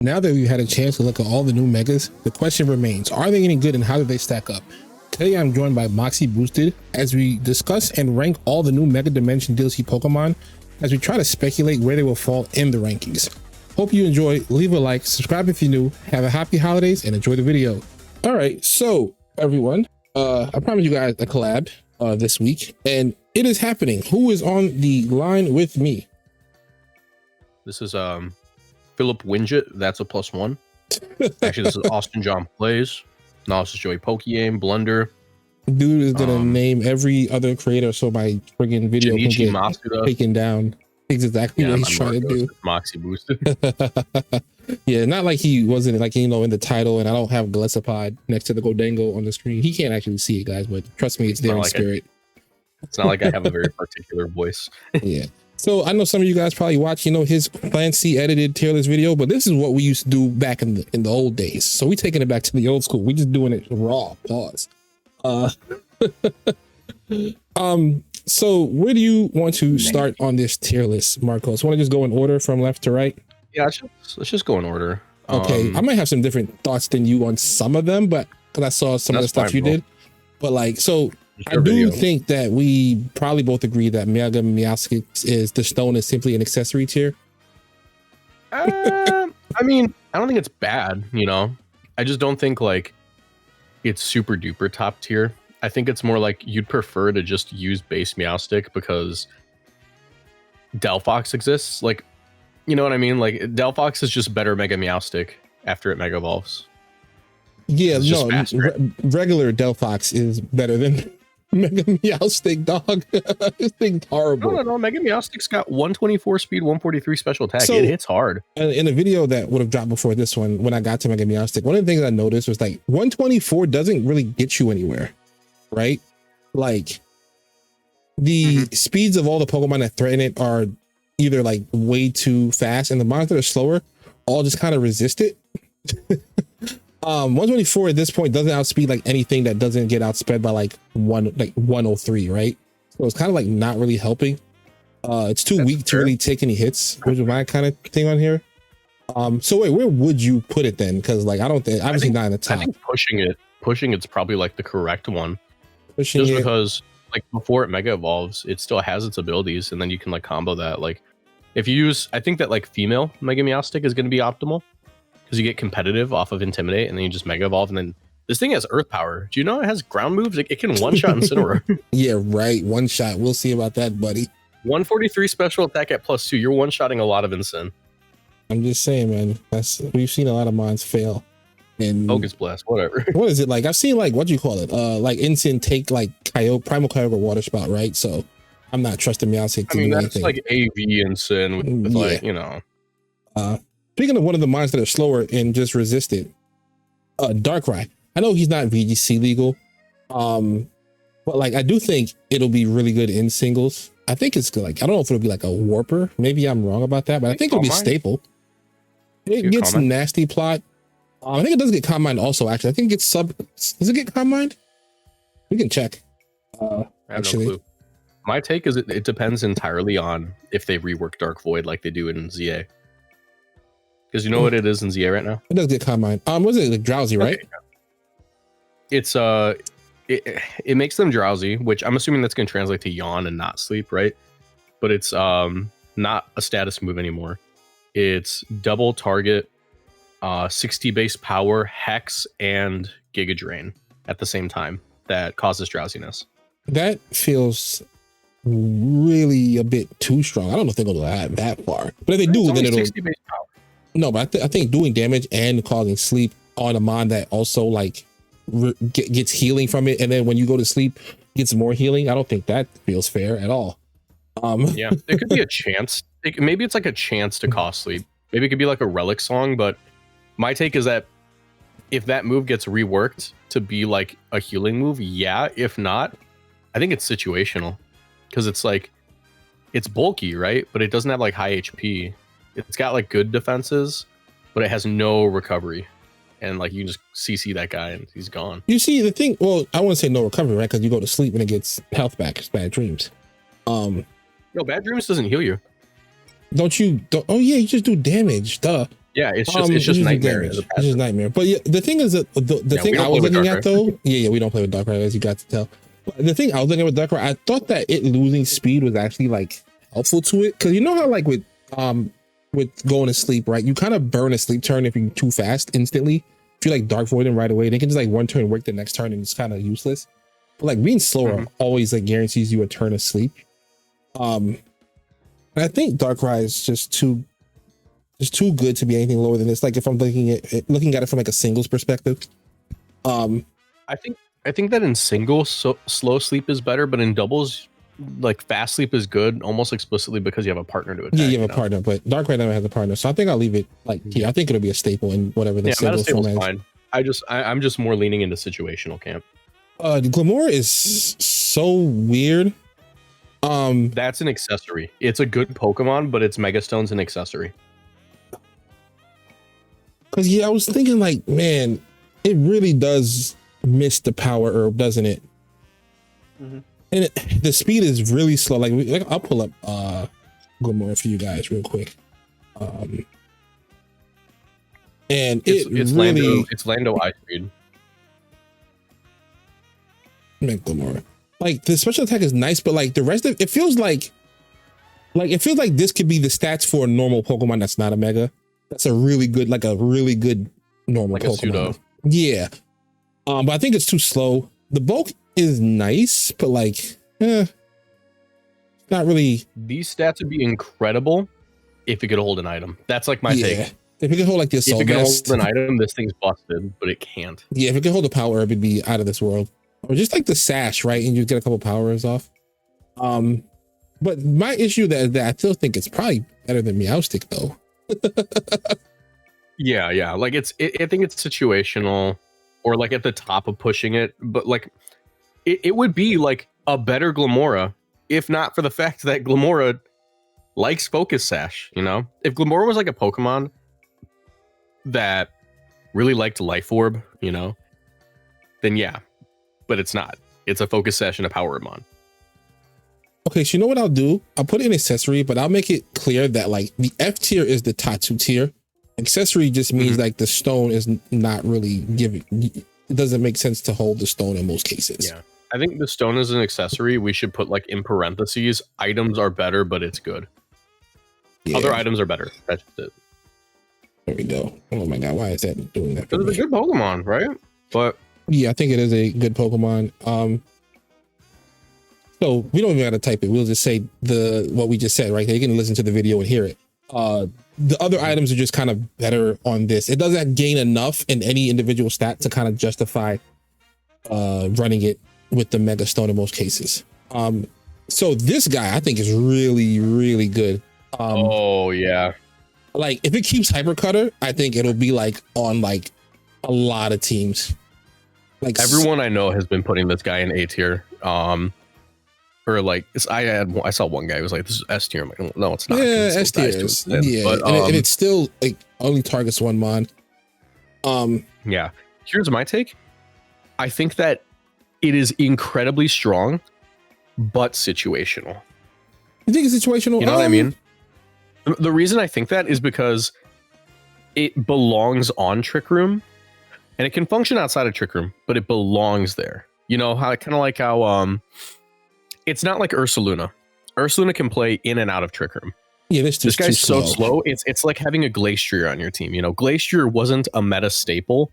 Now that we've had a chance to look at all the new megas, the question remains, are they any good and how do they stack up? Today I'm joined by Moxie Boosted as we discuss and rank all the new Mega Dimension DLC Pokemon as we try to speculate where they will fall in the rankings. Hope you enjoy, leave a like, subscribe if you're new, have a happy holidays and enjoy the video. All right, so everyone, I promised you guys a collab this week and it is happening. Who is on the line with me? This is Philip Winget, that's a +1. Actually, this is Austin John Plays. No, this is Joey PokeMaineEvent, Blunder. Dude is gonna name every other creator so my friggin' video can get Masuda. taken down. That's exactly what he's trying to do. Moxie boosted. Yeah, not like he wasn't like, you know, in the title, and I don't have Galesopod next to the Godango on the screen. He can't actually see it, guys, but trust me, it's there in spirit. It's not like I have a very particular voice. Yeah. So I know some of you guys probably watch, you know, his fancy edited tier list video, but this is what we used to do back in the old days. So we taking it back to the old school. We just doing it raw. Pause. So where do you want to start on this tier list, Marcos? Want to just go in order from left to right? Yeah, let's just go in order. Okay, I might have some different thoughts than you on some of them, but because I saw some of the stuff you did. But like, so I do think that we probably both agree that Mega Meowstic is the stone is simply an accessory tier. I mean, I don't think it's bad, you know. I just don't think like it's super duper top tier. I think it's more like you'd prefer to just use base Meowstic because Delphox exists. Like, you know what I mean? Like Delphox is just better Mega Meowstic after it Mega Evolves. Yeah, no, regular Delphox is better than Mega Meowstic, dog. This thing's horrible. No. Mega Meowstic's got 124 speed, 143 special attack. So, it hits hard. In a video that would have dropped before this one, when I got to Mega Meowstic, one of the things I noticed was like 124 doesn't really get you anywhere, right? Like the speeds of all the Pokemon that threaten it are either like way too fast, and the monsters that are slower all just kind of resist it. 124 at this point doesn't outspeed like anything that doesn't get outsped by like 103, right? So it's kind of like not really helping. It's too weak to really take any hits, which is my kind of thing on here. So wait, where would you put it then? Because like I don't think obviously not in the top. I think pushing it's probably like the correct one. Because like before it Mega Evolves, it still has its abilities, and then you can like combo that. Like if you use, I think that like female Mega Meowstic is going to be optimal. Because you get competitive off of Intimidate, and then you just Mega Evolve, and then this thing has Earth Power. Do you know it has ground moves? It can one-shot Incineroar. Yeah, right. One shot. We'll see about that, buddy. 143 special attack at +2. You're one-shotting a lot of Incin. I'm just saying, man. We've seen a lot of mines fail. And Focus Blast, whatever. What is it like? I've seen like, what do you call it? Like Incin take like Primal Kyogre Water Spout, right? So I'm not trusting Meowstic to do anything. That's like AV Incin with like, you know. Speaking of one of the mines that are slower and just resisted, Darkrai. I know he's not VGC legal, but like I do think it'll be really good in singles. I think it's like, I don't know if it'll be like a warper. Maybe I'm wrong about that, but I think it'll be staple. It gets nasty plot. I think it does get Combined also. Actually, I think it gets does it get Combined? We can check. I have no clue. My take is it depends entirely on if they rework Dark Void like they do in ZA. Because you know what it is in ZA right now? It does get Combined. Was it like drowsy, right? Okay. It's it makes them drowsy, which I'm assuming that's gonna translate to yawn and not sleep, right? But it's not a status move anymore. It's double target, 60 base power, Hex, and Giga Drain at the same time that causes drowsiness. That feels really a bit too strong. I don't know if they're gonna go that far. But if they do, then it'll 60 base power. No, but I think doing damage and causing sleep on a mon that also like gets healing from it, and then when you go to sleep gets more healing. I don't think that feels fair at all. Yeah, it could be a chance. Maybe it's like a chance to cost sleep. Maybe it could be like a relic song. But my take is that if that move gets reworked to be like a healing move, yeah. If not, I think it's situational because it's like it's bulky, right? But it doesn't have like high HP. It's got like good defenses, but it has no recovery. And like you can just CC that guy and he's gone. You see the thing, well, I wouldn't say no recovery, right? Because you go to sleep and it gets health back. It's bad dreams. No, bad dreams doesn't heal you. Oh yeah, you just do damage. Duh. Yeah, it's just nightmare. Damage. It's just nightmare. But yeah, the thing is that the thing I was looking at though, yeah, we don't play with Darkrai, as you got to tell. But the thing I was looking at with Darkrai, I thought that it losing speed was actually like helpful to it, because you know how like with going to sleep, right? You kind of burn a sleep turn if you're too fast instantly. If you like Dark Voiding right away, they can just like one turn work the next turn, and it's kind of useless. But like being slower always like guarantees you a turn of sleep. And I think Darkrai is just too good to be anything lower than this. Like if I'm looking at it from like a singles perspective. I think that in singles, slow sleep is better, but in doubles, like fast sleep is good almost explicitly because you have a partner to attack. Yeah, you have a partner, but Darkrai never has a partner, so I think I'll leave it like here. I think it'll be a staple in whatever the singles format is. Fine. I'm just more leaning into situational camp. Glimmora is so weird. That's an accessory. It's a good Pokemon, but its Mega Stone's an accessory. Cause yeah, I was thinking like, man, it really does miss the power herb, doesn't it? And the speed is really slow. Like I'll pull up Glimmora for you guys real quick. And it's really Lando Eye Speed. Make Glimmora. Like the special attack is nice, but like the rest of it feels like this could be the stats for a normal Pokemon that's not a Mega. That's a really good normal like Pokemon. A pseudo. Yeah. But I think it's too slow. The bulk is nice, but like, not really. These stats would be incredible if it could hold an item. That's like my take. If it could hold like the Assault If it could Vest, hold an item, this thing's busted, but it can't. Yeah, if it could hold a power herb, it'd be out of this world. Or just like the sash, right? And you get a couple power herbs off. But my issue that I still think it's probably better than Meowstic though. Yeah. Like I think it's situational, or like at the top of pushing it, but like it would be like a better Glimmora if not for the fact that Glimmora likes Focus Sash. You know, if Glimmora was like a Pokemon that really liked Life Orb, you know, then yeah, but it's not. It's a Focus Sash and a Power Mon. Okay, so you know what I'll do? I'll put in accessory, but I'll make it clear that like the F tier is the Tatsu tier. Accessory just means like the stone is not really giving. It doesn't make sense to hold the stone in most cases. Yeah, I think the stone is an accessory. We should put like in parentheses, items are better, but it's good. Yeah. Other items are better. That's it. There we go. Oh my god, why is that doing that? It's a good Pokemon, right? But yeah, I think it is a good Pokemon. So we don't even have to type it. We'll just say what we just said right there. You can listen to the video and hear it. The other items are just kind of better on this. It doesn't gain enough in any individual stat to kind of justify running it with the Mega Stone in most cases. So this guy I think is really, really good. Oh yeah. Like if it keeps Hyper Cutter, I think it'll be like on like a lot of teams. Like everyone I know has been putting this guy in A tier. Or like I saw one guy who was like, "This is S tier." I'm like, "No, it's not." Yeah, S tier. Yeah, but, and it still like only targets one mon. Yeah. Here's my take. I think that it is incredibly strong, but situational. You think it's situational? You know what I mean? The reason I think that is because it belongs on Trick Room, and it can function outside of Trick Room, but it belongs there. You know how kind of like how it's not like Ursaluna. Ursaluna can play in and out of Trick Room. Yeah, this guy's so slow. It's like having a Glastrier on your team. You know, Glastrier wasn't a meta staple,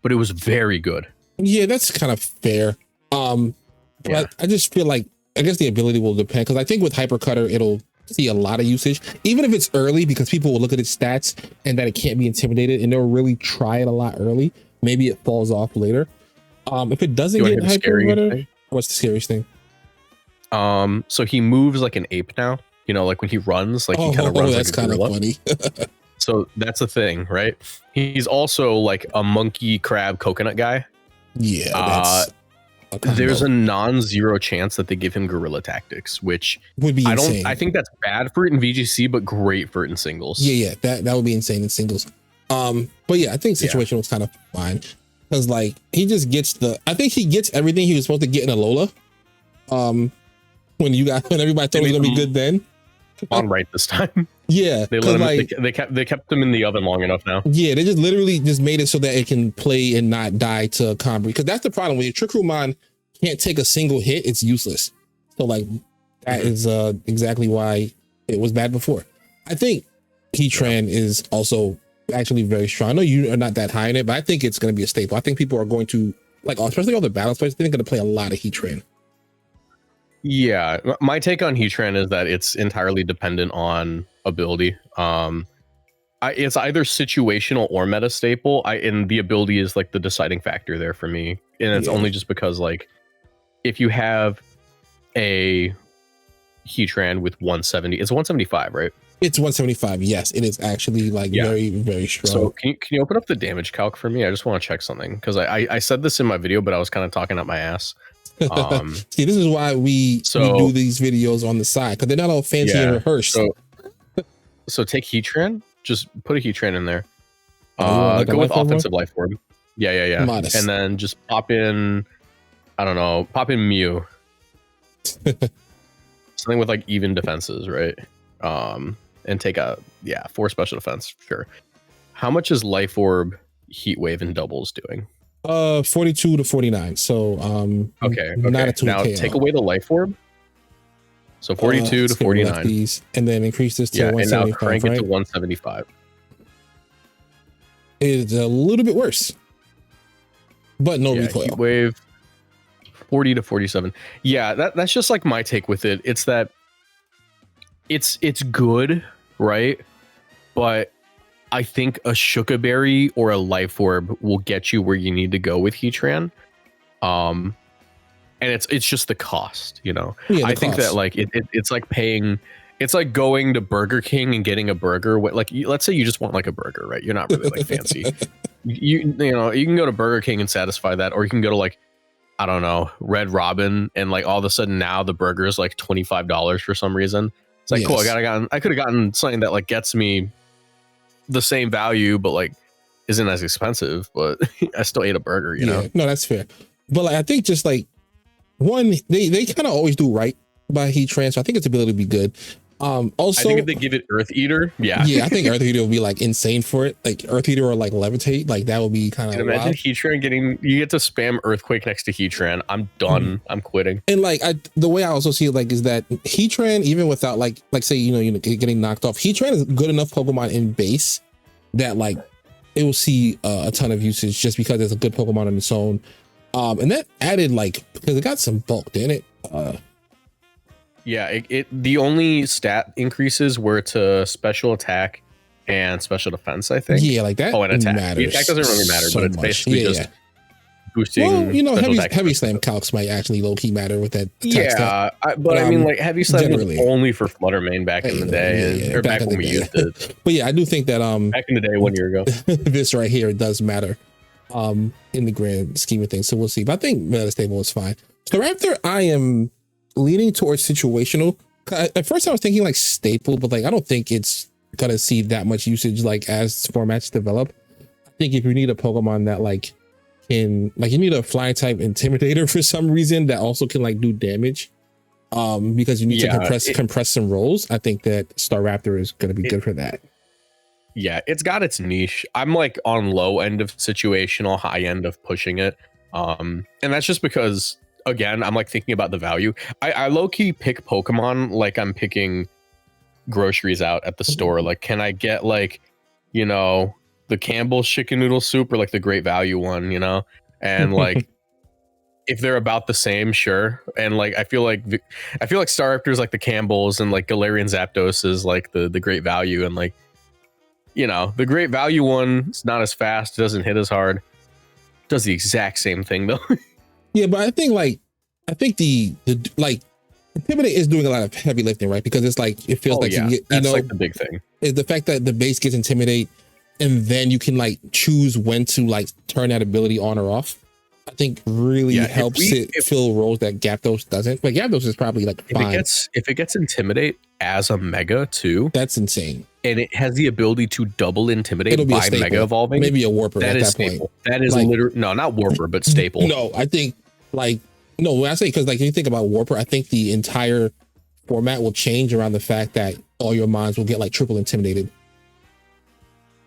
but it was very good. Yeah, that's kind of fair. But I just feel like I guess the ability will depend, because I think with Hyper Cutter it'll see a lot of usage, even if it's early, because people will look at its stats and that it can't be intimidated, and they'll really try it a lot early. Maybe it falls off later. If it doesn't get Hyper Cutter, what's the scariest thing? So he moves like an ape now, you know, like when he runs, like he kind of runs. That's like kind of funny. So that's the thing, right? He's also like a monkey crab coconut guy. Yeah. There's a non-zero chance that they give him gorilla tactics, which would be insane. I think that's bad for it in VGC, but great for it in singles. Yeah, that would be insane in singles. But yeah, I think situational was kind of fine, because like he just gets I think he gets everything he was supposed to get in a Lola. When everybody thought it was gonna be good then. On right this time. Yeah, They let him. like, They kept them in the oven long enough now. yeah, they just literally just made it so that it can play and not die to combo. Because that's the problem when your Trick Room Mon can't take a single hit, it's useless. So like that is exactly why it was bad before. I think Heatran is also actually very strong. I know you are not that high in it, but I think it's going to be a staple. I think people are going to like, especially all the battle players, they're going to play a lot of Heatran. Yeah, my take on Heatran is that it's entirely dependent on ability. It's either situational or meta staple. And the ability is like the deciding factor there for me. And it's only just because like if you have a Heatran with 170, it's 175, right? It's 175. Yes, it is actually like very, very strong. So can you open up the damage calc for me? I just want to check something because I said this in my video, but I was kind of talking out my ass. See, this is why we do these videos on the side because they're not all fancy and rehearsed. So take Heatran, just put a Heatran in there. Go with offensive life orb. Yeah. Modest. And then just pop in, I don't know, pop in Mew. Something with like even defenses, right? And take 4 special defense, sure. How much is life orb, heat wave, and doubles doing? 42 to 49. So okay. Not a 2 now KO. Take away the life orb. So 42 to 49. And then increase this to 175. And now crank it to 175. It's a little bit worse. But no recoil. Heat wave 40 to 47. Yeah, that's just like my take with it. It's that it's good, right? But I think a Shuka Berry or a Life Orb will get you where you need to go with Heatran. And it's just the cost, you know. Yeah, I think that like it's like paying. It's like going to Burger King and getting a burger. Like let's say you just want like a burger, right? You're not really like fancy. You know you can go to Burger King and satisfy that, or you can go to like, I don't know, Red Robin, and like all of a sudden now the burger is like $25 for some reason. It's like, cool, I could have gotten something that like gets me the same value, but like isn't as expensive, but I still ate a burger, you know? No, that's fair. But like, I think just like one, they kind of always do right by Heatran, so I think its ability to be good. Also, I think if they give it Earth Eater, I think Earth Eater will be like insane for it. Like Earth Eater or like Levitate, like that would be kind of. Imagine Heatran you get to spam Earthquake next to Heatran. I'm done. I'm quitting. And like the way I also see it, like, is that Heatran, even without like say you know getting knocked off, Heatran is good enough Pokemon in base that like it will see a ton of usage just because it's a good Pokemon on its own. And that added like because it got some bulk, didn't it? The only stat increases were to special attack and special defense, I think. Yeah, like that. Oh, and attack. The attack doesn't really matter, but it's basically just boosting. Well, you know, heavy slam calcs might actually low key matter with that. But I mean, like heavy slam was only for Fluttermane back in the day, or back when we used it. But yeah, I do think that back in the day, 1 year ago, this right here does matter in the grand scheme of things. So we'll see. But I think meta stable is fine. So Raptor, I am leaning towards situational. At first I was thinking like staple, but like I don't think it's gonna see that much usage like as formats develop. I think if you need a Pokemon that like can like you need a flying type intimidator for some reason that also can like do damage because you need to compress some rolls, I think that Staraptor is gonna be good for that. Yeah, it's got its niche. I'm like on low end of situational, high end of pushing it. And that's just because again, I'm like thinking about the value. I low-key pick Pokemon like I'm picking groceries out at the store. Like, can I get like, you know, the Campbell's chicken noodle soup or like the Great Value one, you know? And like, if they're about the same, sure. And like, I feel like Staraptor is like the Campbell's and like Galarian Zapdos is like the Great Value. And like, you know, the Great Value one is not as fast, doesn't hit as hard, does the exact same thing though. Yeah, but I think the like Intimidate is doing a lot of heavy lifting, right? Because it's like it feels like that's like the big thing is the fact that the base gets Intimidate, and then you can like choose when to like turn that ability on or off. I think really helps it fill roles that Gyarados doesn't. But Gyarados is probably like fine. If it gets Intimidate as a Mega too, that's insane. And it has the ability to double Intimidate by Mega Evolving. Maybe a Warper that at is that point. Staple. That is like, literally no, not Warper, but staple. No, I think like no. When I say because like when you think about Warper, I think the entire format will change around the fact that all your mons will get like triple intimidated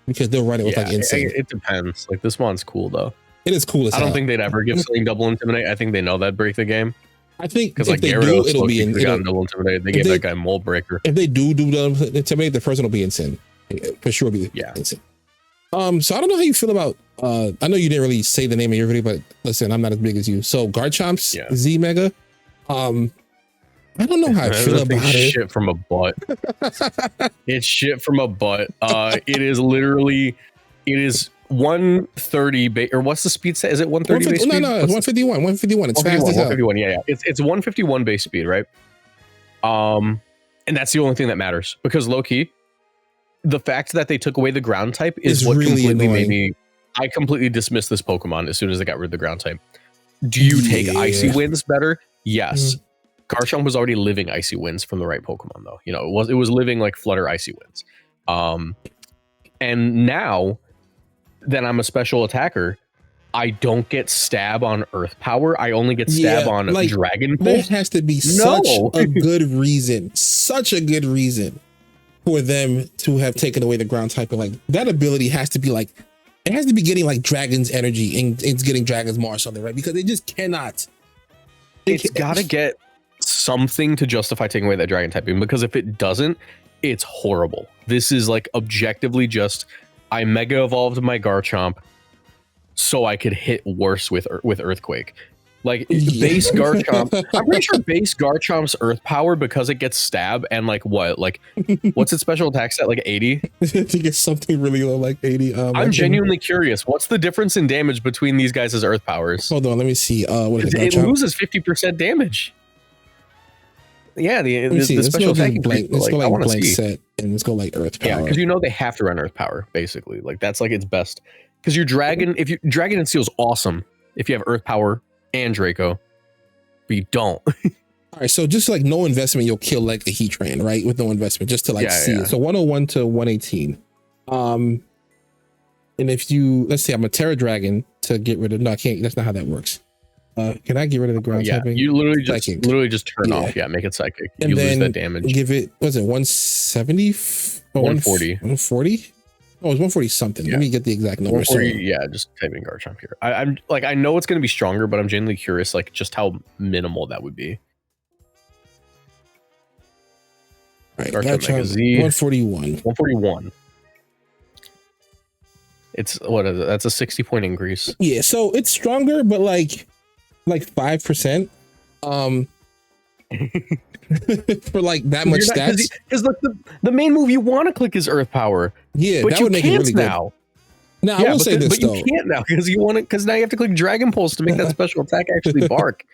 because they'll run it with like insane. It depends. Like this mon's cool though. It is cool as I hell. don't think they'd ever give something double intimidate. I think they know that'd break the game. I think Because if like they Gyarados, do, it'll be in. double intimidate. They gave that guy mold breaker. If they do double intimidate, the person will be insane. For sure, be insane. So I don't know how you feel about. I know you didn't really say the name of your video, but listen, I'm not as big as you. So Garchomp's Z Mega. I don't know how I feel about it. Shit from a butt. It's shit from a butt. It is literally. It is 130 or what's the speed set? Is it 130 base speed? No, it's 151. 151. It's fast as hell. 151. Yeah. It's 151 base speed, right? And that's the only thing that matters because low key, the fact that they took away the ground type is what really completely annoying. made me. I completely dismissed this Pokemon as soon as they got rid of the ground type. Do you take Icy Winds better? Yes. Garchomp was already living Icy Winds from the right Pokemon, though. You know, it was living like Flutter Icy Winds. And now that I'm a special attacker, I don't get stab on Earth Power. I only get stab on like, Dragon Pulse. There has to be such a good reason, for them to have taken away the ground type. And like that ability has to be like, it has to be getting like Dragon's energy and it's getting Dragon's Maw or something, right? Because they just cannot. It's got to get something to justify taking away that Dragon typing, because if it doesn't, it's horrible. This is like objectively just, I Mega Evolved my Garchomp so I could hit worse with Earthquake. Like base Garchomp, I'm pretty sure base Garchomp's Earth Power, because it gets stab and like what, like what's its special attack set, like 80? I think it's something really low, like 80. I'm genuinely curious. What's the difference in damage between these guys' Earth Powers? Hold on, let me see. What is it? It loses 50% damage. Yeah, the special attack. Let's go like blank set and let's go like Earth Power. Yeah, because you know they have to run Earth Power basically. Like that's like its best. Because your Dragon, if you Dragon and Steel's awesome if you have Earth Power and Draco, but you don't. All right, so just like no investment, you'll kill like a Heatran, right? With no investment, just to like see it. So 101 to 118. And if you, let's say I'm a Terra Dragon to get rid of, no, I can't. That's not how that works. Can I get rid of the ground typing? You literally just turn off. Yeah, make it psychic. And you then lose that damage. Give it, was it 170? 140. 140? Oh, it's 140 something. Let me get the exact number. 140, yeah, just typing Garchomp here. I'm like, I know it's going to be stronger, but I'm genuinely curious, like, just how minimal that would be. Right, Garchomp, 141. 141. It's what is it? That's a 60-point increase. Yeah, so it's stronger, but like 5%. For like that much stats, because the main move you want to click is Earth Power. Yeah, but that you would make can't it really now. Good. Now I will say this but though, you can't now because you want it, because now you have to click Dragon Pulse to make that special attack actually bark.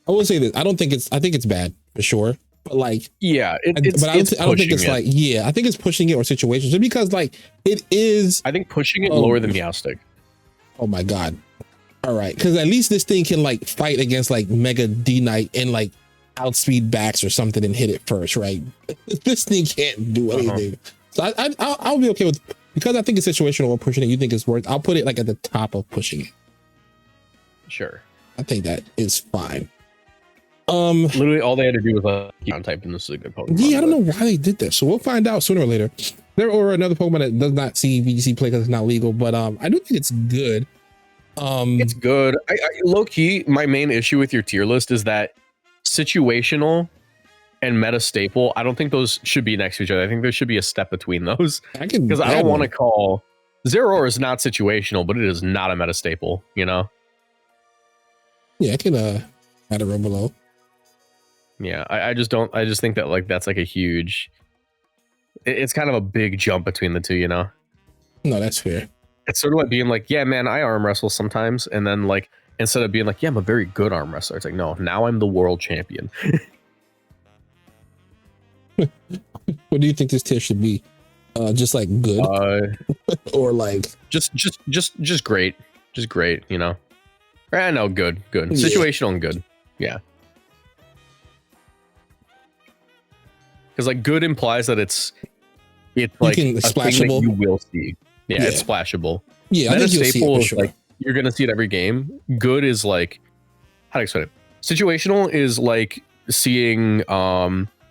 I will say this: I think it's bad for sure, but like yeah, I don't think it's like I think it's pushing it or situations just because like it is. I think pushing it lower than Meowstic. Oh my god! All right, because at least this thing can like fight against like Mega D-Knight and like outspeed backs or something and hit it first, right? This thing can't do anything. So I'll be okay with, because I think it's situational or pushing it. You think it's worth? I'll put it like at the top of pushing it. Sure, I think that is fine. Literally all they had to do was ground type, and this is a good Pokemon. Yeah, I don't know why they did that. So we'll find out sooner or later. There or another Pokemon that does not see VGC play because it's not legal, but I do think it's good. It's good. I low key, my main issue with your tier list is that situational and meta staple, I don't think those should be next to each other. I think there should be a step between those. Because I don't want to call Zeraora is not situational, but it is not a meta staple, you know? Yeah, I can add a row below. Yeah, I just think that like that's like a huge, it's kind of a big jump between the two, you know? No, that's fair. It's sort of like being like, yeah, man, I arm wrestle sometimes, and then like instead of being like, yeah, I'm a very good arm wrestler, it's like, no, now I'm the world champion. What do you think this tier should be? Just like good, or like just great, just great, you know? I know, good, situational and good, yeah. Because like good implies that it's like a splashable. thing that you will see. Yeah, it's splashable. Yeah, I think you'll see it for sure. Like you're gonna see it every game. Good is like, how to explain it? Situational is like seeing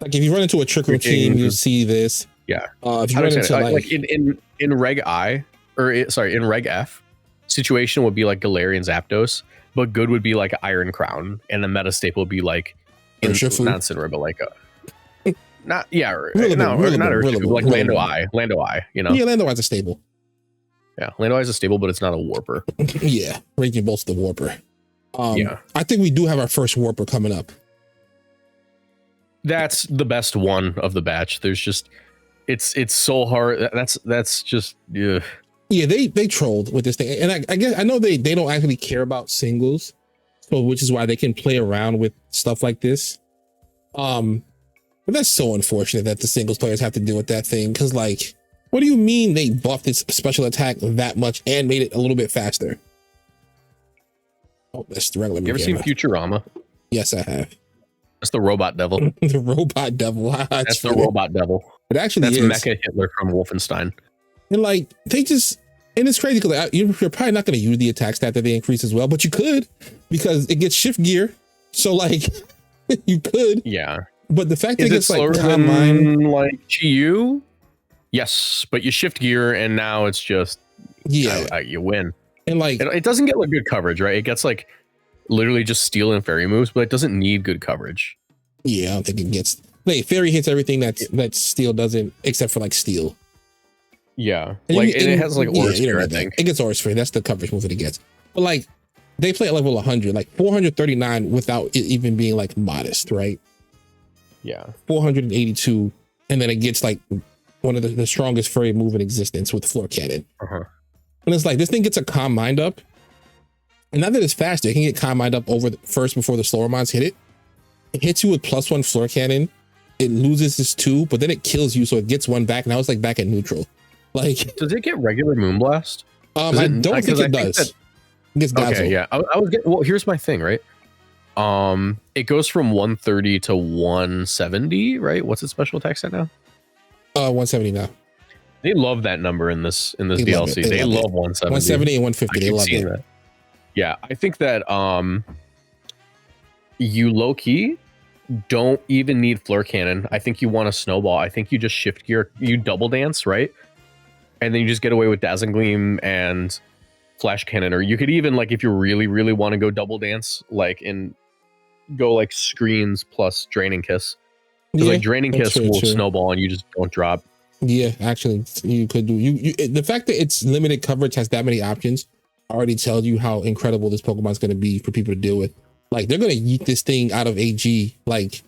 Like if you run into a trick room team, you'll see this. Yeah. If you run into like in Reg I in Reg F, situation would be like Galarian Zapdos, but good would be like Iron Crown, and the meta staple would be like not Incineroar, but like not Lando I. You know, yeah, Lando I's a stable. Yeah, Lando I's a stable, but it's not a warper. Yeah, Raging Bolt's the warper. Yeah, I think we do have our first warper coming up. That's the best one of the batch. There's just it's so hard. That's just yeah. Yeah, they trolled with this thing, and I guess I know they don't actually care about singles, so which is why they can play around with stuff like this. But that's so unfortunate that the singles players have to deal with that thing, because like, what do you mean they buffed its special attack that much and made it a little bit faster? Oh, that's the regular. You ever seen Futurama? Yes, I have. That's the robot devil. The robot devil. That's the robot devil. It actually that's is. Mecha Hitler from Wolfenstein. And like they just, and it's crazy because you're probably not going to use the attack stat that they increase as well, but you could, because it gets shift gear. So like you could. Yeah. But the fact that it gets like combine, like Chi-Yu, yes, but you shift gear and now it's just you win. And like it doesn't get like good coverage, right? It gets like literally just steel and fairy moves, but it doesn't need good coverage. Yeah, I don't think it gets. Like fairy hits everything that steel doesn't, except for like steel. Yeah, and it has like Aura Sphere, I think. It gets Aura Sphere. That's the coverage move that it gets. But like they play at level 100, like 439 without it even being like modest, right? Yeah, 482, and then it gets like one of the strongest fairy move in existence with Floor Cannon. And it's like this thing gets a Calm Mind up, and now that it's faster, it can get Calm Mind up over first before the slower mons hit it. It hits you with +1 Floor Cannon. It loses its 2, but then it kills you, so it gets 1 back. Now it's like back at neutral. Like, does it get regular Moonblast? I don't think it does. It gets Dazzle. Okay, yeah. I was getting, well, here's my thing, right? It goes from 130 to 170, right? What's its special attack set now? 170 now. They love that number in this DLC. They love 170. 170 and 150. They love it. That. Yeah, I think that you low key don't even need Floor Cannon. I think you want a Snowball. I think you just shift gear, you double dance, right? And then you just get away with Dazzling Gleam and Flash Cannon. Or you could even, like, if you really, really want to go double dance, like, and go like screens plus Draining Kiss. Because like Draining Kiss will snowball and you just don't drop. Yeah, actually, you could do the fact that it's limited coverage has that many options already tells you how incredible this Pokemon's going to be for people to deal with. Like they're going to yeet this thing out of AG, like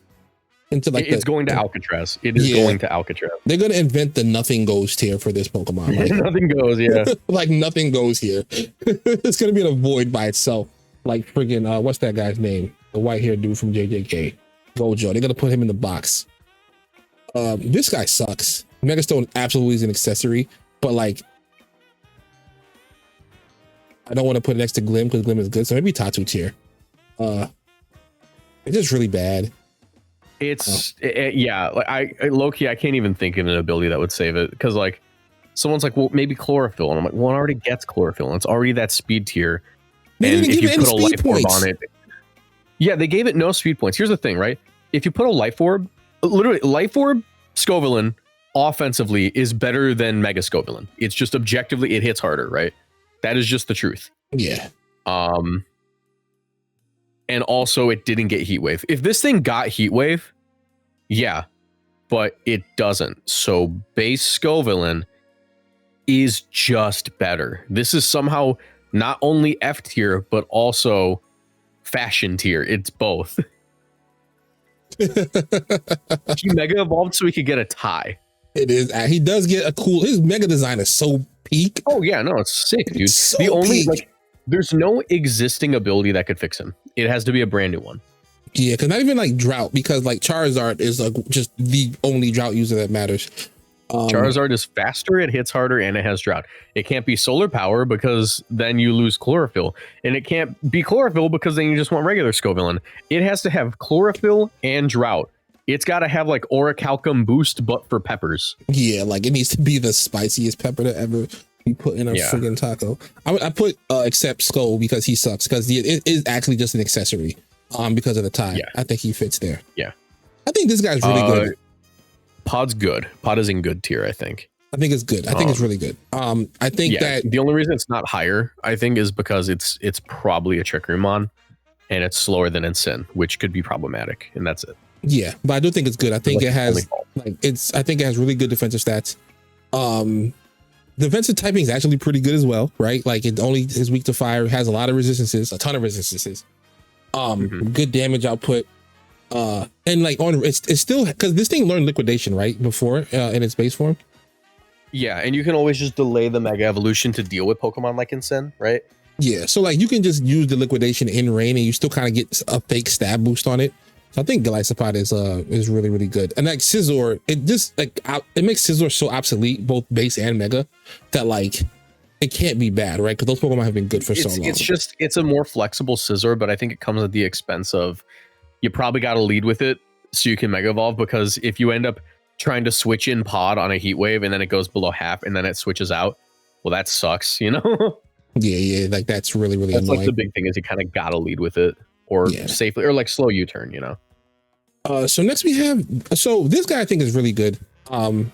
into like it's going to Alcatraz. It is going to Alcatraz. They're going to invent the nothing goes tier for this Pokemon. Like, nothing goes, yeah. Like nothing goes here. It's going to be in a void by itself. Like friggin' what's that guy's name? The white haired dude from JJK, Gojo. They're going to put him in the box. This guy sucks. Megastone absolutely is an accessory, but like I don't want to put it next to Glim because Glim is good. So maybe Tatsu tier. It's just really bad. It's yeah. Like I low key, I can't even think of an ability that would save it because like someone's like, well, maybe Chlorophyll, and I'm like, well, it already gets Chlorophyll, and it's already that speed tier. And if you put a life orb on it, yeah, they gave it no speed points. Here's the thing, right? If you put a life orb, literally life orb, Scovillain offensively is better than Mega Scovillain. It's just objectively it hits harder, right? That is just the truth. Yeah. And also it didn't get Heat Wave. If this thing got Heat Wave, yeah, but it doesn't. So base Scovillain is just better. This is somehow not only F tier, but also fashion tier. It's both. He mega evolved so he could get a tie. It is. He does get a cool. His mega design is so peak. Oh yeah, no, it's sick, dude. It's so the only peak. like, there's no existing ability that could fix him. It has to be a brand new one. Yeah, because not even like Drought, because like Charizard is like just the only Drought user that matters. Charizard is faster, it hits harder, and it has Drought. It can't be Solar Power because then you lose Chlorophyll, and it can't be Chlorophyll because then you just want regular Scovillain. It has to have Chlorophyll and Drought. It's got to have like Orichalcum boost, but for peppers. Yeah, like it needs to be the spiciest pepper to ever be put in a friggin' taco. I put except Skull because he sucks, because it is actually just an accessory. Because of the tie. Yeah. I think he fits there. Yeah. I think this guy's really good. Pod's good. Pod is in good tier, I think. I think it's good. I think it's really good. I think that the only reason it's not higher, I think, is because it's probably a Trick Room mon, and it's slower than Ensign, which could be problematic, and that's it. Yeah, but I do think it's good. I think it has I think it has really good defensive stats. Defensive typing is actually pretty good as well, right? Like it only is weak to fire, has a lot of resistances, a ton of resistances. Good damage output. And like it's still, because this thing learned liquidation right before in its base form. Yeah, and you can always just delay the Mega Evolution to deal with Pokemon like Ensign, right? Yeah, so like you can just use the liquidation in rain and you still kind of get a fake stab boost on it. So I think Golisopod is really, really good. And like Scizor, it just like it makes Scizor so obsolete, both base and mega, that like it can't be bad, right? Because those Pokemon have been good for so long. It's a more flexible Scizor, but I think it comes at the expense of you probably got to lead with it so you can Mega Evolve, because if you end up trying to switch in Pod on a Heat Wave and then it goes below half and then it switches out, well, that sucks, you know? Yeah, like that's really, really that's annoying. Like the big thing is you kind of got to lead with it, or safely, or like slow U-turn, you know? So next we have, so this guy I think is really good. I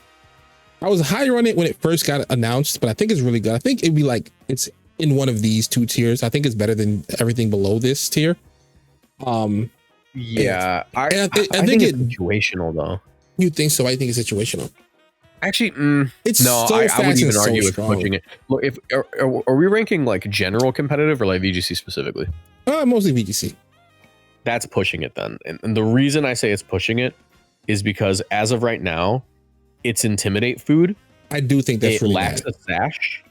was higher on it when it first got announced, but I think it's really good. I think it'd be like, it's in one of these two tiers. I think it's better than everything below this tier. Yeah, I think it's situational though. You think so? I think it's situational. Actually, it's no. so I wouldn't even argue with pushing it. Look, if are we ranking like general competitive or like VGC specifically? Mostly VGC. That's pushing it then, and the reason I say it's pushing it is because as of right now, it's Intimidate food. I do think that's really lacks bad. a sash.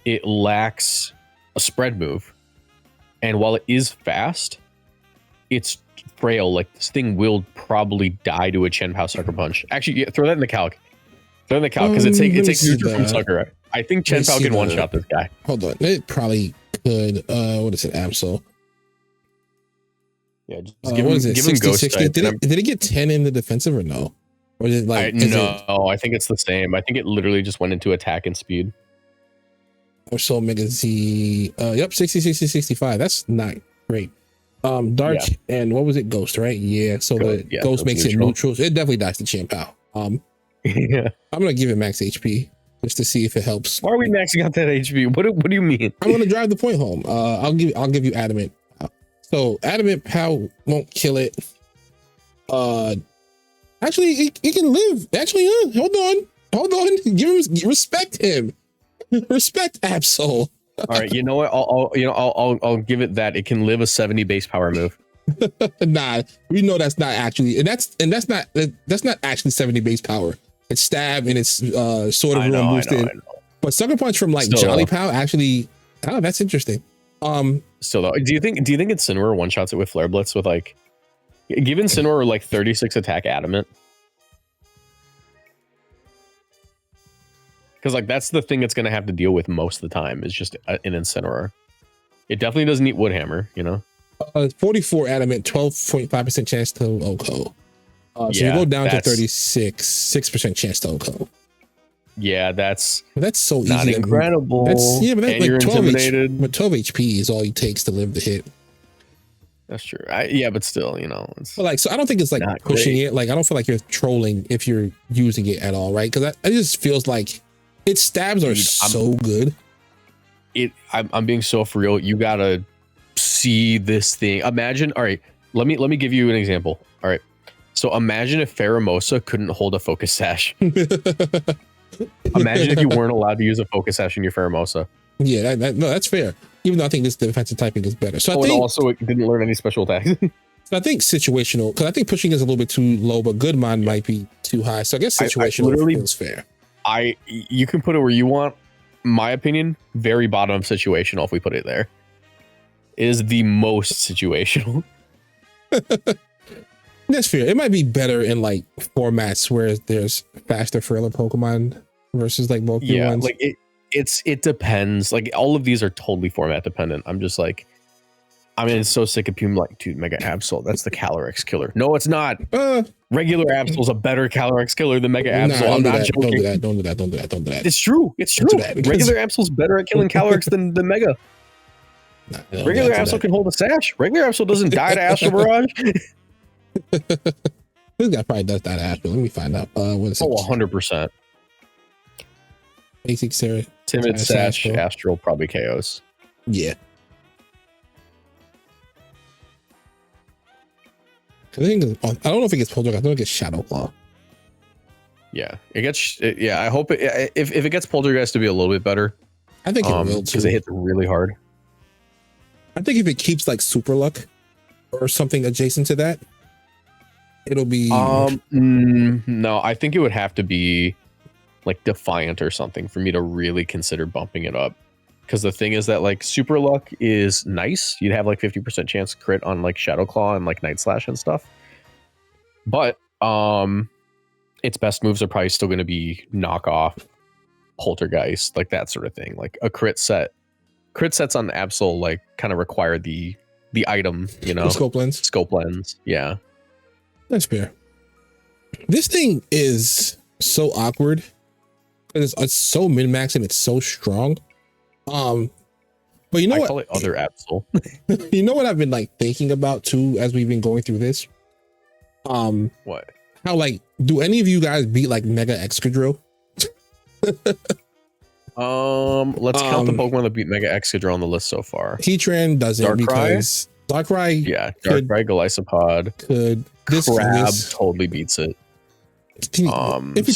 It lacks a spread move, and while it is fast, it's frail. Like this thing will probably die to a Chen-Pao Sucker Punch. Actually, throw that in the calc. Throw it in the calc because it takes neutral from Sucker. I think Chen-Pao can one shot this guy. Hold on, it probably could. What is it, Absol? Yeah, just give him 60, Ghost 60. Did it get 10 in the defensive or no? Or is it like I think it's the same. I think it literally just went into attack and speed. Or so Mega Z. Yep, 60, 60, 65. That's not great. Dark and what was it? Ghost, right? Yeah. So Ghost makes it neutral. It definitely dies to Chen-Pao. Yeah. I'm gonna give it max HP just to see if it helps. Why are we maxing out that HP? What do you mean? I'm gonna drive the point home. I'll give you Adamant. So Adamant Pow won't kill it. Actually, it can live. Actually, hold on. Respect him. Respect Absol. All right, you know what? I'll give it that. It can live a 70 base power move. Nah, we know that's not actually, and that's not actually 70 base power. It's stab and it's sort of room boosted. I know. But Sucker Punch from like still, Jolly Pow actually, that's interesting. Still though, do you think Incineroar one shots it with Flare Blitz with like, give Incineroar like 36 attack Adamant? Because like that's the thing it's going to have to deal with most of the time is just an Incineroar. It definitely doesn't eat Woodhammer, you know. 44 Adamant, 12.5% chance to OHKO. So you go down to 6% chance to OHKO. Yeah, that's so not easy. Incredible. But that's like 12 intimidated. But 12 HP is all it takes to live the hit. That's true. But still, you know. But like, so I don't think it's like pushing it. Like, I don't feel like you're trolling if you're using it at all, right? Because it just feels like its stabs are so good. I'm being so for real. You gotta see this thing. Imagine. All right, let me give you an example. All right, so imagine if Pheromosa couldn't hold a Focus Sash. Imagine if you weren't allowed to use a Focus Sash in your Pheromosa. Yeah, that's fair. Even though I think this defensive typing is better. So I think also it didn't learn any special attacks. So I think situational, because I think pushing is a little bit too low, but Goodmon might be too high. So I guess situational feels fair. You can put it where you want. My opinion, very bottom of situational. If we put it there, is the most situational. That's fair. It might be better in like formats where there's faster, frailer Pokemon versus like bulky ones. Like it depends. Like all of these are totally format dependent. I'm just like, I mean, it's so sick of people like, dude, Mega Absol, that's the Calyrex killer. No, it's not. Regular Absol's a better Calyrex killer than Mega Absol. I'm not joking. Don't do that. It's true. Regular Absol's better at killing Calyrex than Mega. Regular Absol can hold a sash. Regular Absol doesn't die to Astral Barrage. This guy probably does that after. Let me find out. What is it? Oh, 100%. Basic Sarah. Timid Sash Astral probably KOs. Yeah. I don't know if it gets Poltergeist. I don't think it gets Shadow Claw. Yeah, it gets. Yeah, I hope it. If it gets Poltergeist to be a little bit better, I think it will too, because it hits really hard. I think if it keeps like Super Luck or something adjacent to that, it'll be. No, I think it would have to be like Defiant or something for me to really consider bumping it up. Because the thing is that like Super Luck is nice. You'd have like 50% chance crit on like Shadow Claw and like Night Slash and stuff. But its best moves are probably still going to be knockoff, Poltergeist, like that sort of thing. Like a crit sets on the Absol like kind of require the item, you know, scope lens. Yeah, that's fair. This thing is so awkward because it's so min max and it's so strong. But you know I what? call it other Absol. You know what I've been like thinking about too as we've been going through this. What? How like do any of you guys beat like Mega Excadrill? Let's count the Pokemon that beat Mega Excadrill on the list so far. Heatran doesn't Darkrai? Because Darkrai, yeah, Darkrai, Golisopod could Crab totally beats it. If he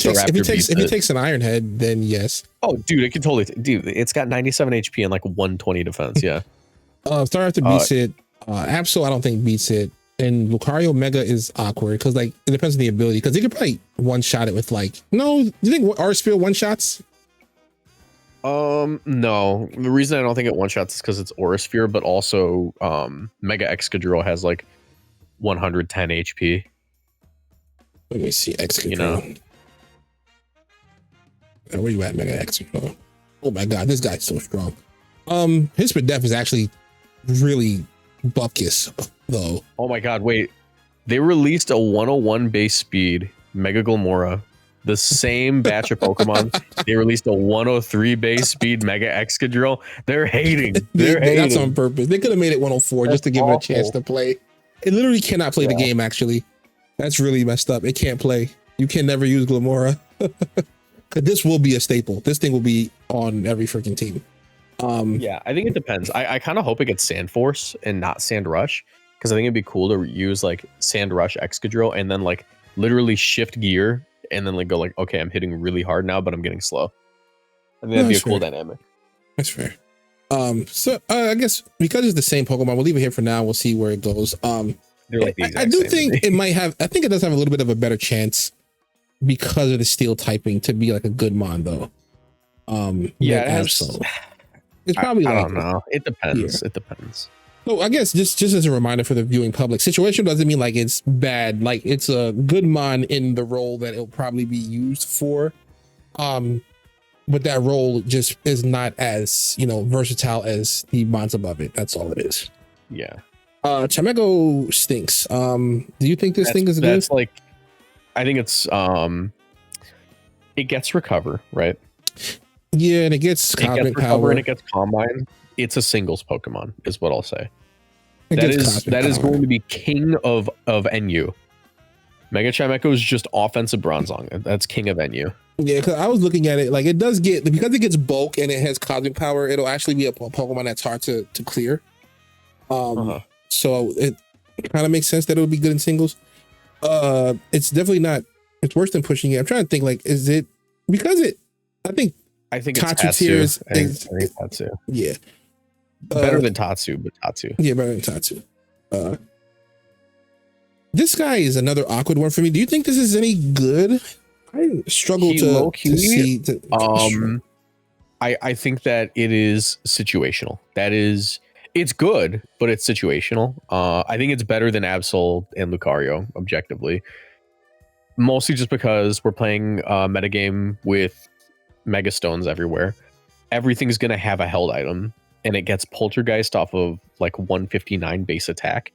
takes an Iron Head, then yes. Oh, dude, it can totally. Dude, it's got 97 HP and like 120 defense. Yeah. Staraptor beats it. Absol, I don't think beats it. And Lucario Mega is awkward because like it depends on the ability. Because they could probably one shot it with like no. Do you think Arsphere one shots? No. The reason I don't think it one shots is because it's Aura Sphere, but also Mega Excadrill has like 110 HP. Let me see Excadrill. You know. Where you at, Mega Excadrill? Oh my god, this guy's so strong. His Def is actually really buckus though. Oh my god, wait. They released a 101 base speed Mega Glamora. The same batch of Pokemon. They released a 103 base speed Mega Excadrill. They're hating. That's on purpose. They could have made it 104 just to give it a chance to play. It literally cannot play the game, actually. That's really messed up. It can't play. You can never use Glamora. This will be a staple. This thing will be on every freaking team. Yeah, I think it depends. I kind of hope it gets Sand Force and not Sand Rush, because I think it'd be cool to use like Sand Rush Excadrill and then like literally shift gear and then like go like, okay, I'm hitting really hard now, but I'm getting slow. I think that'd be a cool dynamic. That's fair. So I guess because it's the same Pokemon, we'll leave it here for now. We'll see where it goes. Like I do think it might have. I think it does have a little bit of a better chance because of the steel typing to be like a good mon though. Yeah, it's probably I like, don't know. It depends. Yeah. It depends. So I guess just as a reminder for the viewing public, situation doesn't mean like it's bad. Like it's a good mon in the role that it'll probably be used for. But that role just is not as, versatile as the mons above it. That's all it is. Yeah. Chamego stinks. Do you think this thing is good? That's like, I think it's it gets Recover, right? Yeah, and it gets Cosmic Power and it gets Combine. It's a singles Pokemon, is what I'll say. That is going to be king of NU. Mega Chimecho is just offensive Bronzong. That's king of NU. Yeah, because I was looking at it, like it does get, because it gets bulk and it has Cosmic Power, it'll actually be a Pokemon that's hard to clear. So it kind of makes sense that it would be good in singles. It's definitely not, it's worse than pushing it. I'm trying to think, like, is it, because it, I think it's Tatsu. I think Tatsu. Yeah. Better than Tatsu, but Tatsu. Yeah, better than Tatsu. This guy is another awkward one for me. Do you think this is any good? I struggle to see. I think that it is situational. It's good, but it's situational. I think it's better than Absol and Lucario, objectively. Mostly just because we're playing a metagame with Mega Stones everywhere. Everything's going to have a held item, and it gets Poltergeist off of like 159 base attack.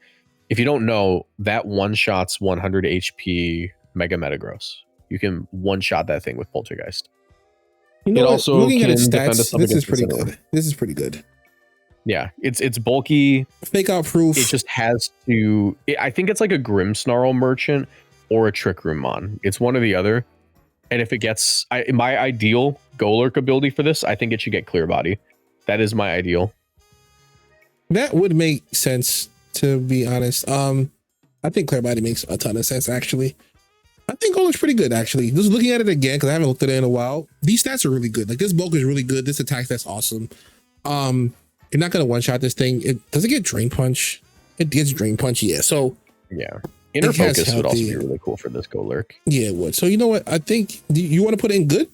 If you don't know, that one-shots 100 HP Mega Metagross. You can one-shot that thing with Poltergeist. It also looking at its stats, this is pretty good. This is pretty good. Yeah, it's bulky. Fake out proof. It just has to... I think it's like a Grimmsnarl merchant or a Trick Room Mon. It's one or the other. And if it gets my ideal Golurk ability for this, I think it should get Clear Body. That is my ideal. That would make sense, to be honest. I think Clear Body makes a ton of sense, actually. I think Golurk's pretty good, actually. Just looking at it again, because I haven't looked at it in a while. These stats are really good. Like, this bulk is really good. This attack stat's awesome. You're not gonna one-shot this thing. Does it get Drain Punch? It gets Drain Punch, yeah. So yeah, Inner Focus would also be really cool for this Golurk. Yeah, it would. So you know what? I think you want to put it in good.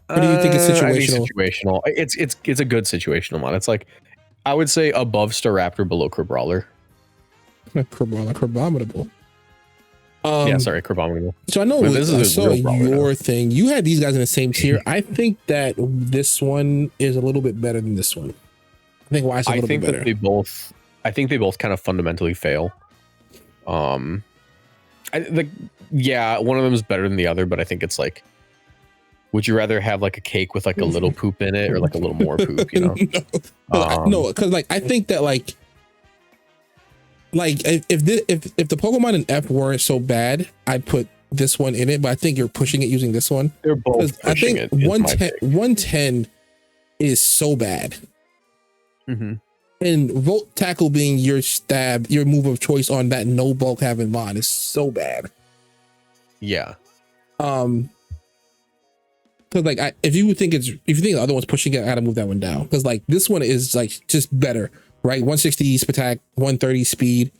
Or do you think it's situational? I think situational. It's a good situational one. It's like I would say above Staraptor, below Crabrawler. Crabominable. Yeah, sorry, Crabominable. So I know I saw your thing. You had these guys in the same tier. I think that this one is a little bit better than this one. I think why it's a little bit better. I think they both kind of fundamentally fail. One of them is better than the other, but I think it's like, would you rather have like a cake with like a little poop in it or like a little more poop, you know? No, because like I think that like if the Pokemon in F weren't so bad, I'd put this one in it, but I think you're pushing it using this one. They're both pushing it. 110 is so bad. Mm-hmm. And Volt Tackle being your move of choice on that no bulk having Mon is so bad. Yeah. Because like if you think the other one's pushing it, I gotta move that one down. Because like this one is like just better, right? 160 attack, 130 speed.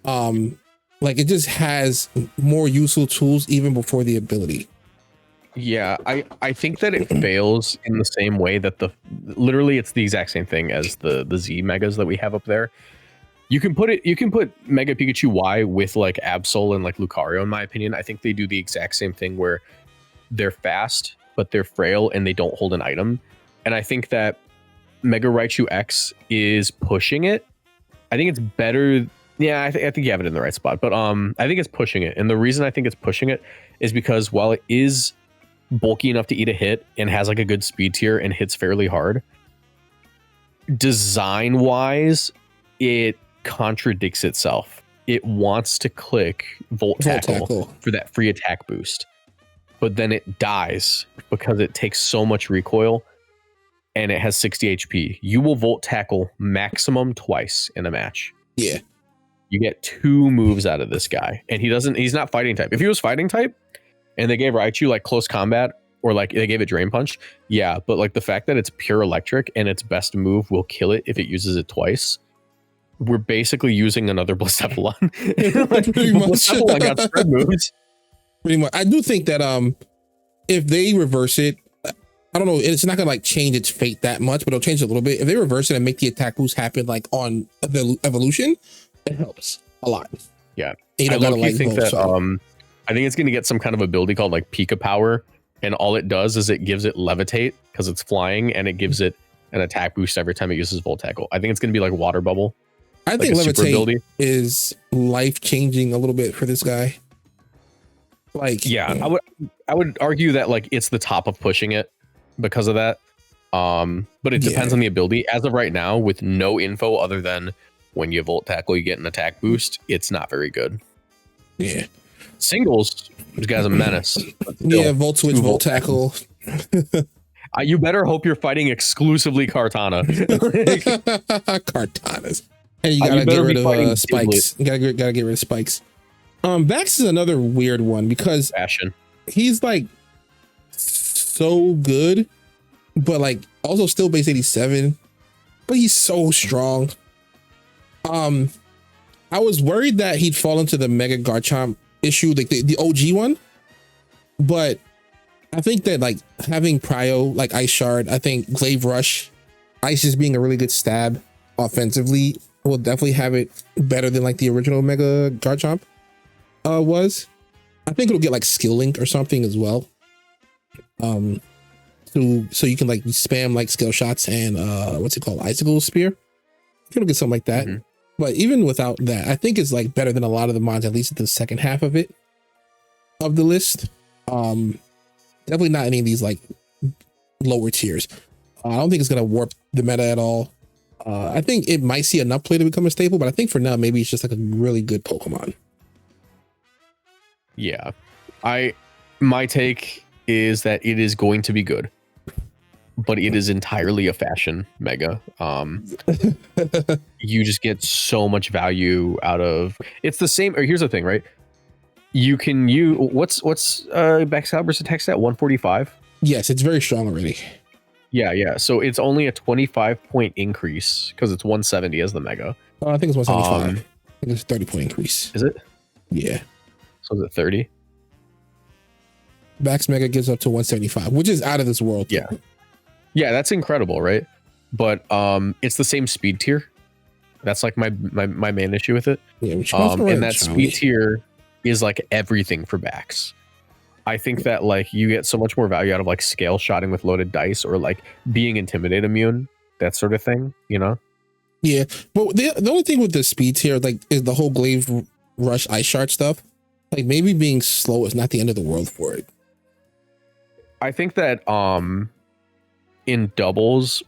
Like it just has more useful tools even before the ability. Yeah, I think that it fails in the same way that literally it's the exact same thing as the Z megas that we have up there. You can put Mega Pikachu Y with like Absol and like Lucario, in my opinion. I think they do the exact same thing where they're fast, but they're frail and they don't hold an item. And I think that Mega Raichu X is pushing it. I think it's better. Yeah, I think you have it in the right spot, but I think it's pushing it. And the reason I think it's pushing it is because while it is bulky enough to eat a hit and has like a good speed tier and hits fairly hard, design wise it contradicts itself. It wants to click Volt Tackle for that free attack boost, but then it dies because it takes so much recoil and it has 60 HP. You will Volt Tackle maximum twice in a match. Yeah, you get 2 moves out of this guy, and he's not fighting type. If he was fighting type and they gave Raichu like close combat or like they gave it Drain Punch, yeah, but like the fact that it's pure electric and its best move will kill it if it uses it twice, we're basically using another Blacephalon. Like, pretty much. Blacephalon got spread moves. Pretty much. I do think that if they reverse it, I don't know, it's not gonna like change its fate that much, but it'll change it a little bit. If they reverse it and make the attack boost happen like on the evolution, it helps a lot. Yeah, I think I think it's going to get some kind of ability called like Pika Power, and all it does is it gives it Levitate because it's flying, and it gives it an attack boost every time it uses Volt Tackle. I think it's going to be like Water Bubble. I think Levitate is life changing a little bit for this guy. Like, yeah, I would argue that like it's the top of pushing it because of that. But it depends on the ability. As of right now, with no info other than when you Volt Tackle, you get an attack boost. It's not very good. Yeah. Singles, this guy's a menace. Yeah, Volt Switch, Volt Tackle. You better hope you're fighting exclusively Kartana. Kartanas. And you gotta get rid of spikes. You gotta get rid of spikes. Vax is another weird one because he's like so good, but like also still base 87, but he's so strong. I was worried that he'd fall into the Mega Garchomp issue, like the OG one, but I think that like having Prio, like Ice Shard, I think Glaive Rush, Ice just being a really good stab offensively will definitely have it better than like the original Mega Garchomp was. I think it'll get like Skill Link or something as well. So you can like spam like skill shots and what's it called, Icicle Spear. It'll get something like that. Mm-hmm. But even without that, I think it's like better than a lot of the mods, at least at the second half of it, of the list. Definitely not any of these like lower tiers. I don't think it's gonna warp the meta at all. I think it might see enough play to become a staple, but I think for now maybe it's just like a really good Pokemon. Yeah. My take is that it is going to be good, but it is entirely a fashion mega. You just get so much value out of it's the same. Or here's the thing, right? You can use what's Baxcalibur's attack stat 145. Yes, it's very strong already. Yeah. So it's only a 25-point increase because it's 170 as the mega. I think it's 175. I think it's a 30-point increase. Is it? Yeah. So is it 30? Bax Mega gives up to 175, which is out of this world. Yeah. Yeah, that's incredible, right? But it's the same speed tier. That's like my main issue with it. Yeah, and that speed tier is like everything for Bax. I think that like you get so much more value out of like scale shotting with loaded dice or like being intimidate immune, that sort of thing, you know? Yeah, but the only thing with the speed tier like is the whole Glaive Rush Ice Shard stuff. Like maybe being slow is not the end of the world for it. I think that in doubles,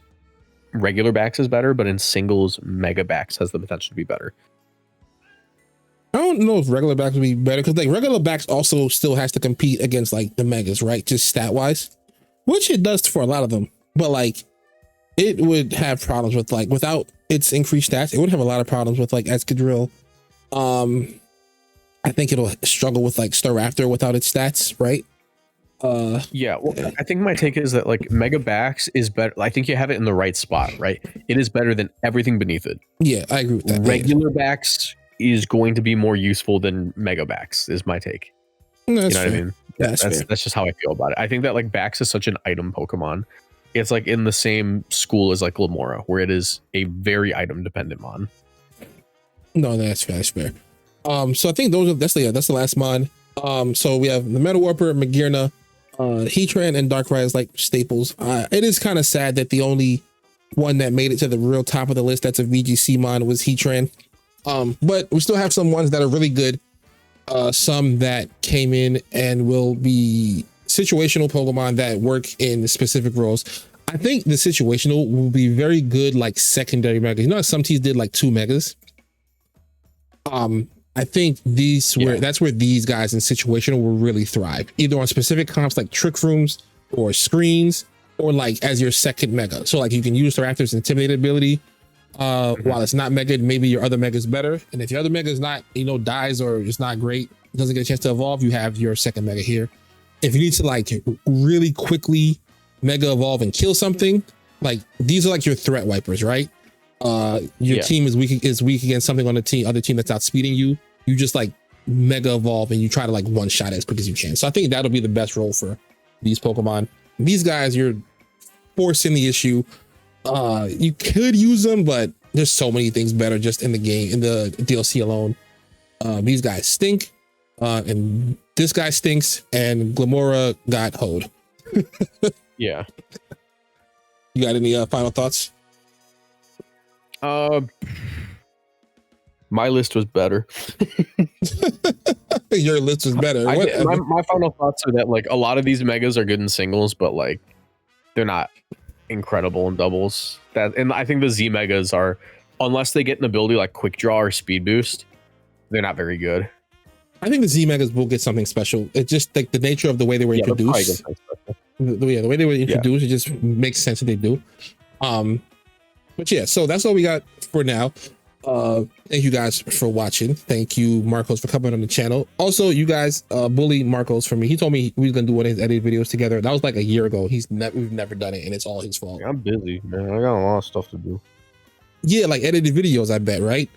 regular Bax is better, but in singles, Mega Bax has the potential to be better. I don't know if regular Bax would be better because like regular Bax also still has to compete against like the Megas, right? Just stat wise, which it does for a lot of them. But like it would have problems with like without its increased stats, it would have a lot of problems with like Escadrille. I think it'll struggle with like Staraptor without its stats, right? Yeah, well, I think my take is that like Mega Bax is better. I think you have it in the right spot, right? It is better than everything beneath it. Yeah, I agree with that. Regular Bax is going to be more useful than Mega Bax is my take. No, you know fair. what I mean? That's just how I feel about it. I think that like Bax is such an item Pokemon. It's like in the same school as like Lamora, where it is a very item dependent mon. No, that's fair. That's fair. So I think that's the last mon. So we have the Metal Warper, Magearna, Heatran, and Darkrai as like staples. It is kind of sad that the only one that made it to the real top of the list that's a VGC mon was Heatran. But we still have some ones that are really good. Some that came in and will be situational Pokemon that work in specific roles. I think the situational will be very good like secondary megas. You know, some teams did like 2 megas. I think that's where these guys in situational will really thrive, either on specific comps like trick rooms or screens, or like as your second mega. So like you can use Raptor's intimidate ability. While it's not mega, maybe your other mega is better. And if your other mega is not, dies or it's not great, doesn't get a chance to evolve, you have your second mega here. If you need to like really quickly mega evolve and kill something, like these are like your threat wipers, right? Your team is weak against something on the other team that's outspeeding you. You just like mega evolve and you try to like one shot as quick as you can. So I think that'll be the best role for these Pokemon. These guys, you're forcing the issue. You could use them, but there's so many things better just in the game, in the DLC alone. These guys stink, and this guy stinks, and Glamora got hoed. Yeah. You got any final thoughts? My list was better. Your list was better. My final thoughts are that like a lot of these megas are good in singles, but like they're not incredible in doubles. And I think the Z megas are, unless they get an ability like quick draw or speed boost, they're not very good. I think the Z megas will get something special. It's just like the nature of the way they were introduced. The way they were introduced, it just makes sense that they do. But yeah, so that's all we got for now. Thank you guys for watching. Thank you, Marcos, for coming on the channel. Also, you guys bully Marcos for me. He told me we was gonna do one of his edit videos together. That was like a year ago. We've never done it, and it's all his fault. I'm busy, man. I got a lot of stuff to do. Yeah, like edited videos, I bet, right?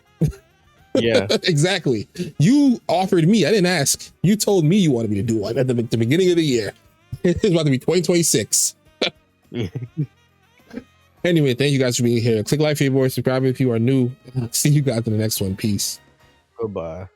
Yeah. Exactly. You offered me. I didn't ask. You told me you wanted me to do one at the beginning of the year. It's about to be 2026. Anyway, thank you guys for being here. Click like, favorite, subscribe if you are new. See you guys in the next one. Peace. Goodbye.